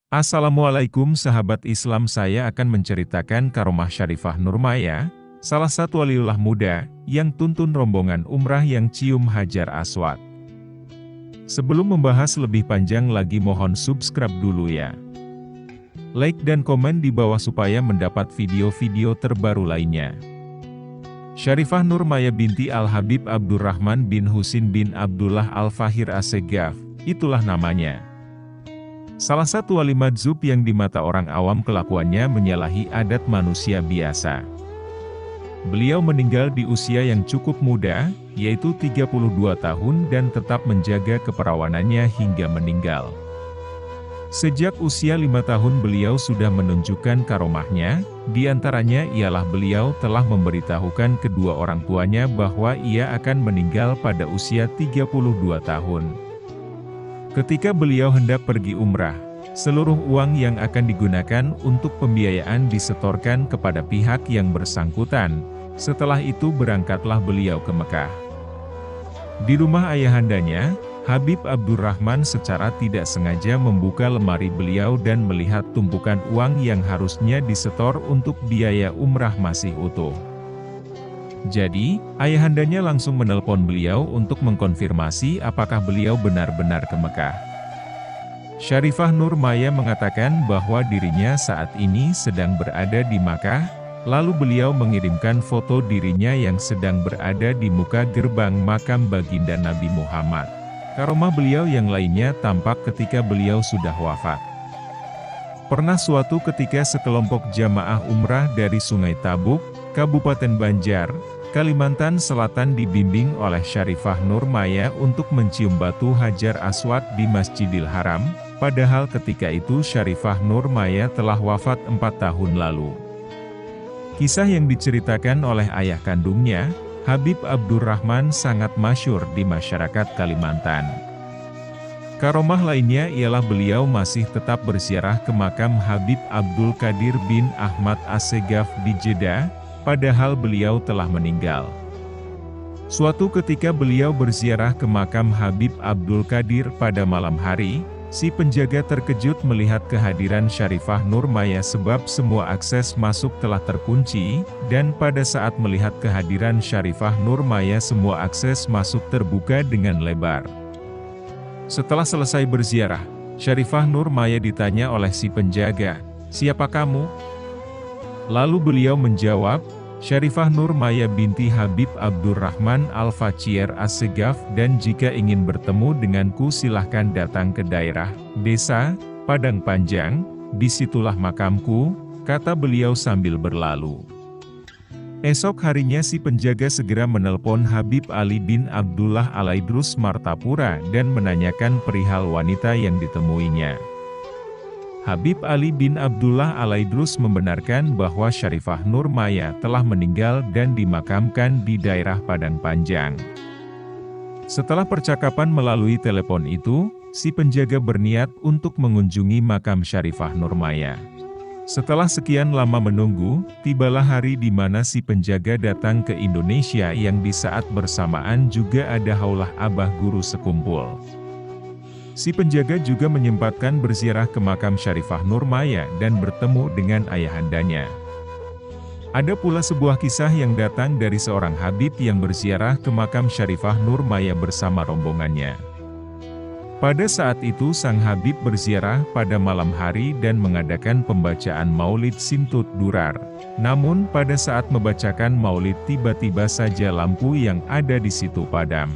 Assalamualaikum sahabat Islam, saya akan menceritakan Karomah Syarifah Nurmaya, salah satu waliullah muda, yang tuntun rombongan umrah yang cium Hajar Aswad. Sebelum membahas lebih panjang lagi, mohon subscribe dulu ya. Like dan komen di bawah supaya mendapat video-video terbaru lainnya. Syarifah Nurmaya binti Al-Habib Abdurrahman bin Husin bin Abdullah Al-Fahir Assegaf, itulah namanya. Salah satu wali madzub yang di mata orang awam kelakuannya menyalahi adat manusia biasa. Beliau meninggal di usia yang cukup muda, yaitu 32 tahun dan tetap menjaga keperawanannya hingga meninggal. Sejak usia 5 tahun beliau sudah menunjukkan karomahnya, diantaranya ialah beliau telah memberitahukan kedua orang tuanya bahwa ia akan meninggal pada usia 32 tahun. Ketika beliau hendak pergi umrah, seluruh uang yang akan digunakan untuk pembiayaan disetorkan kepada pihak yang bersangkutan. Setelah itu berangkatlah beliau ke Mekah. Di rumah ayahandanya, Habib Abdurrahman secara tidak sengaja membuka lemari beliau dan melihat tumpukan uang yang harusnya disetor untuk biaya umrah masih utuh. Jadi, ayahandanya langsung menelpon beliau untuk mengkonfirmasi apakah beliau benar-benar ke Mekah. Syarifah Nurmaya mengatakan bahwa dirinya saat ini sedang berada di Makkah, lalu beliau mengirimkan foto dirinya yang sedang berada di muka gerbang makam baginda Nabi Muhammad. Karomah beliau yang lainnya tampak ketika beliau sudah wafat. Pernah suatu ketika sekelompok jamaah umrah dari Sungai Tabuk, Kabupaten Banjar, Kalimantan Selatan dibimbing oleh Syarifah Nurmaya untuk mencium batu Hajar Aswad di Masjidil Haram, padahal ketika itu Syarifah Nurmaya telah wafat 4 tahun lalu. Kisah yang diceritakan oleh ayah kandungnya, Habib Abdurrahman, sangat masyhur di masyarakat Kalimantan. Karomah lainnya ialah beliau masih tetap berziarah ke makam Habib Abdul Qadir bin Ahmad Assegaf di Jeddah, padahal beliau telah meninggal. Suatu ketika beliau berziarah ke makam Habib Abdul Qadir pada malam hari, si penjaga terkejut melihat kehadiran Syarifah Nurmaya sebab semua akses masuk telah terkunci, dan pada saat melihat kehadiran Syarifah Nurmaya semua akses masuk terbuka dengan lebar. Setelah selesai berziarah, Syarifah Nurmaya ditanya oleh si penjaga, "Siapa kamu?" Lalu beliau menjawab, "Syarifah Nurmaya binti Habib Abdurrahman Al-Fahir Assegaf, dan jika ingin bertemu denganku silahkan datang ke daerah, desa, Padang Panjang, disitulah makamku," kata beliau sambil berlalu. Esok harinya si penjaga segera menelpon Habib Ali bin Abdullah Alaidrus Martapura dan menanyakan perihal wanita yang ditemuinya. Habib Ali bin Abdullah Alaidrus membenarkan bahwa Syarifah Nurmaya telah meninggal dan dimakamkan di daerah Padang Panjang. Setelah percakapan melalui telepon itu, si penjaga berniat untuk mengunjungi makam Syarifah Nurmaya. Setelah sekian lama menunggu, tibalah hari di mana si penjaga datang ke Indonesia yang di saat bersamaan juga ada haulah abah guru sekumpul. Si penjaga juga menyempatkan berziarah ke makam Syarifah Nurmaya dan bertemu dengan ayahandanya. Ada pula sebuah kisah yang datang dari seorang habib yang berziarah ke makam Syarifah Nurmaya bersama rombongannya. Pada saat itu sang habib berziarah pada malam hari dan mengadakan pembacaan maulid Simtut Durar. Namun pada saat membacakan maulid tiba-tiba saja lampu yang ada di situ padam.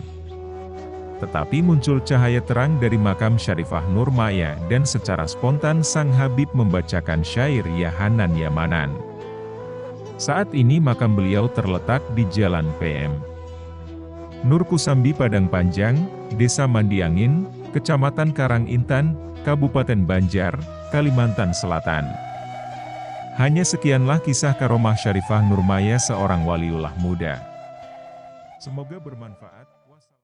Tetapi muncul cahaya terang dari makam Syarifah Nurmaya dan secara spontan sang habib membacakan syair Ya Hanan Ya Manan. Saat ini makam beliau terletak di Jalan PM Nur Kusambi Padang Panjang, Desa Mandiangin, Kecamatan Karangintan, Kabupaten Banjar, Kalimantan Selatan. Hanya sekianlah kisah karomah Syarifah Nurmaya, seorang waliullah muda. Semoga bermanfaat.